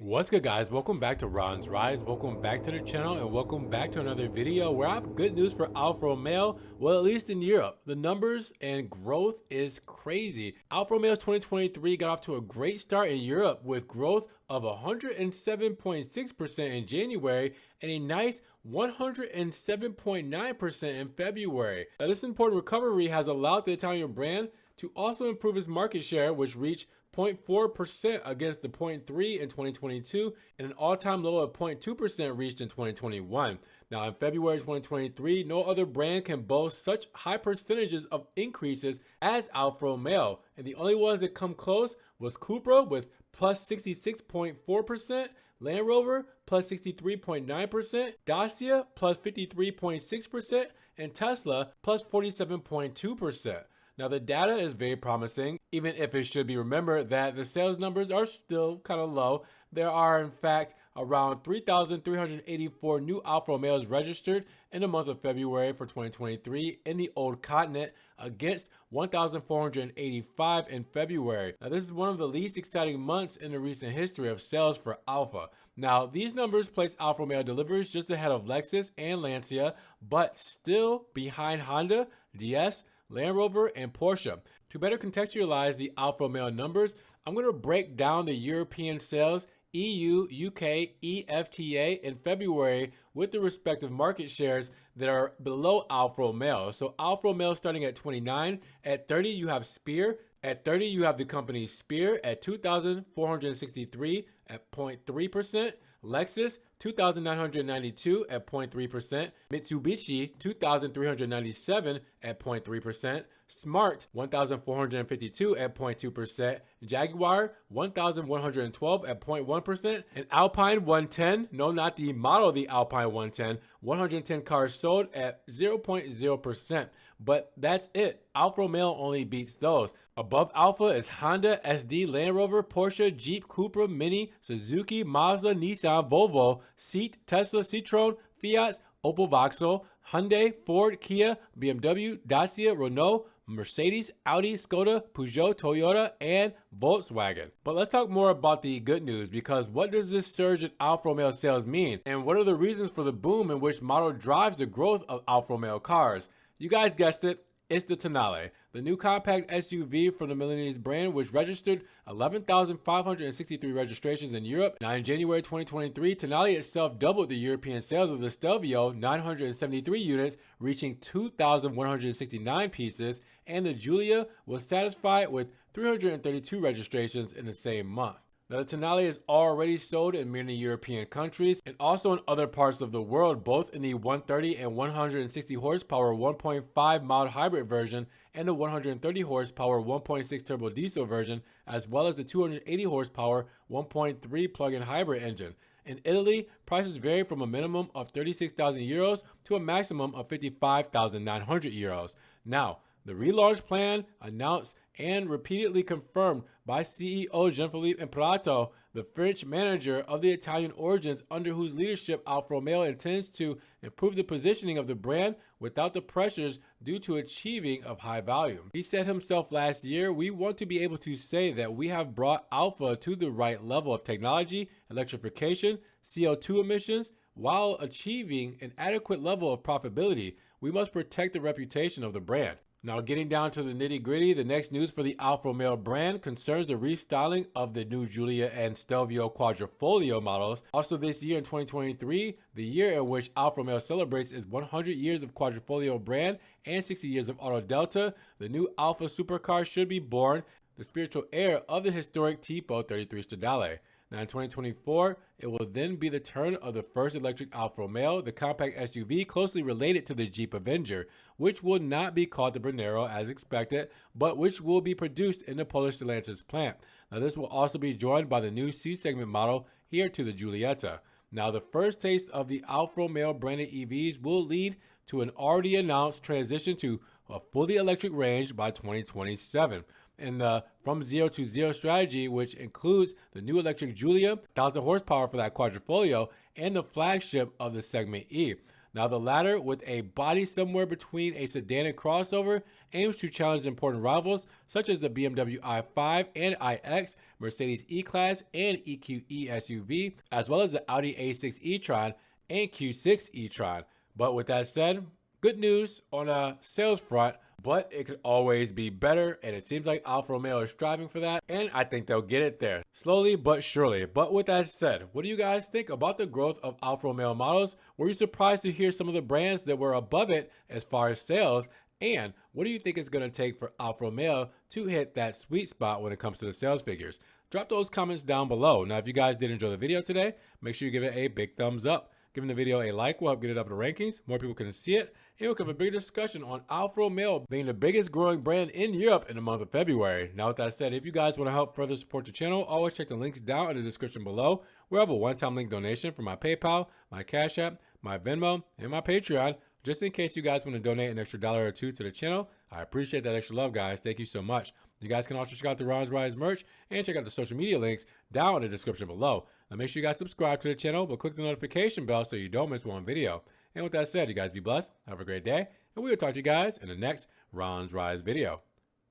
What's good, guys? Welcome back to Ron's Rise. Welcome back to the channel and welcome back to another video where I have good news for Alfa Romeo. Well, at least in Europe, the numbers and growth is crazy. Alfa Romeo's 2023 got off to a great start in Europe with growth of 107.6% in January and a nice 107.9% in February. Now, this important recovery has allowed the Italian brand to also improve its market share, which reached 0.4% against the 0.3 in 2022 and an all-time low of 0.2% reached in 2021. Now, in February 2023, no other brand can boast such high percentages of increases as Alfa Romeo, and the only ones that come close was Cupra with plus 66.4%, Land Rover plus 63.9%, Dacia plus 53.6%, and Tesla plus 47.2%. Now, the data is very promising, even if it should be remembered that the sales numbers are still kind of low. There are, in fact, around 3,384 new Alfa Romeos registered in the month of February for 2023 in the old continent against 1,485 in February. Now, this is one of the least exciting months in the recent history of sales for Alfa. Now, these numbers place Alfa Romeo deliveries just ahead of Lexus and Lancia, but still behind Honda, DS, Land Rover, and Porsche. To better contextualize the Alfa Romeo numbers, I'm going to break down the European sales, EU, UK, EFTA in February with the respective market shares that are below Alfa Romeo. So Alfa Romeo starting at 29, at 30 you have Spear, at 30 you have the company Spear at 2,463 at 0.3%, Lexus 2,992 at 0.3%, Mitsubishi 2,397 at 0.3%, Smart 1,452 at 0.2%, Jaguar 1,112 at 0.1%, and Alpine 110, no, not the model, the Alpine 110, 110 cars sold at 0.0%. But that's it. Alfa Romeo only beats those. Above Alfa is Honda, SD, Land Rover, Porsche, Jeep, Cupra, Mini, Suzuki, Mazda, Nissan, Volvo, Seat, Tesla, Citroen, Fiat, Opel, Vauxhall, Hyundai, Ford, Kia, BMW, Dacia, Renault, Mercedes, Audi, Skoda, Peugeot, Toyota, and Volkswagen. But let's talk more about the good news, because what does this surge in Alfa Romeo sales mean? And what are the reasons for the boom in which model drives the growth of Alfa Romeo cars? You guys guessed it. It's the Tonale, the new compact SUV from the Milanese brand, which registered 11,563 registrations in Europe. Now, in January 2023, Tonale itself doubled the European sales of the Stelvio, 973 units, reaching 2,169 pieces, and the Giulia was satisfied with 332 registrations in the same month. Now, the Tonale is already sold in many European countries and also in other parts of the world, both in the 130 and 160 horsepower 1.5 mild hybrid version and the 130 horsepower 1.6 turbo diesel version, as well as the 280 horsepower 1.3 plug-in hybrid engine. In Italy, prices vary from a minimum of 36,000 euros to a maximum of 55,900 euros. Now, the relaunch plan announced and repeatedly confirmed by CEO Jean-Philippe Imperato, the French manager of the Italian origins under whose leadership Alfa Romeo intends to improve the positioning of the brand without the pressures due to achieving of high volume. He said himself last year, "We want to be able to say that we have brought Alfa to the right level of technology, electrification, CO2 emissions, while achieving an adequate level of profitability. We must protect the reputation of the brand." Now, getting down to the nitty-gritty, the next news for the Alfa Romeo brand concerns the restyling of the new Giulia and Stelvio Quadrifoglio models. Also this year in 2023, the year in which Alfa Romeo celebrates its 100 years of Quadrifoglio brand and 60 years of Auto Delta, the new Alfa supercar should be born, the spiritual heir of the historic Tipo 33 Stradale. Now, in 2024, it will then be the turn of the first electric Alfa Romeo, the compact SUV closely related to the Jeep Avenger, which will not be called the Brunero as expected, but which will be produced in the Polish Stellantis plant. Now, this will also be joined by the new C-segment model here to the Giulietta. Now, the first taste of the Alfa Romeo branded EVs will lead to an already announced transition to a fully electric range by 2027. And the from zero to zero strategy, which includes the new electric Giulia, 1,000 horsepower for that Quadrifoglio, and the flagship of the Segment E. Now, the latter, with a body somewhere between a sedan and crossover, aims to challenge important rivals such as the BMW i5 and iX, Mercedes E-Class and EQE SUV, as well as the Audi A6 e-tron and Q6 e-tron. But with that said, good news on a sales front, but it could always be better, and it seems like Alfa Romeo is striving for that, and I think they'll get it there, slowly but surely. But with that said, what do you guys think about the growth of Alfa Romeo models? Were you surprised to hear some of the brands that were above it as far as sales? And what do you think it's going to take for Alfa Romeo to hit that sweet spot when it comes to the sales figures? Drop those comments down below. Now, if you guys did enjoy the video today, make sure you give it a big thumbs up. Giving the video a like will help get it up in the rankings. More people can see it. And we'll have a bigger discussion on Alfa Romeo being the biggest growing brand in Europe in the month of February. Now, with that said, if you guys want to help further support the channel, always check the links down in the description below. We have a one-time link donation for my PayPal, my Cash App, my Venmo, and my Patreon, just in case you guys want to donate an extra $1 or $2 to the channel. I appreciate that extra love, guys. Thank you so much. You guys can also check out the Ron's Rise merch and check out the social media links down in the description below. Now, make sure you guys subscribe to the channel, but click the notification bell so you don't miss one video. And with that said, you guys be blessed, have a great day, and we will talk to you guys in the next Ron's Rise video.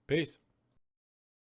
Peace.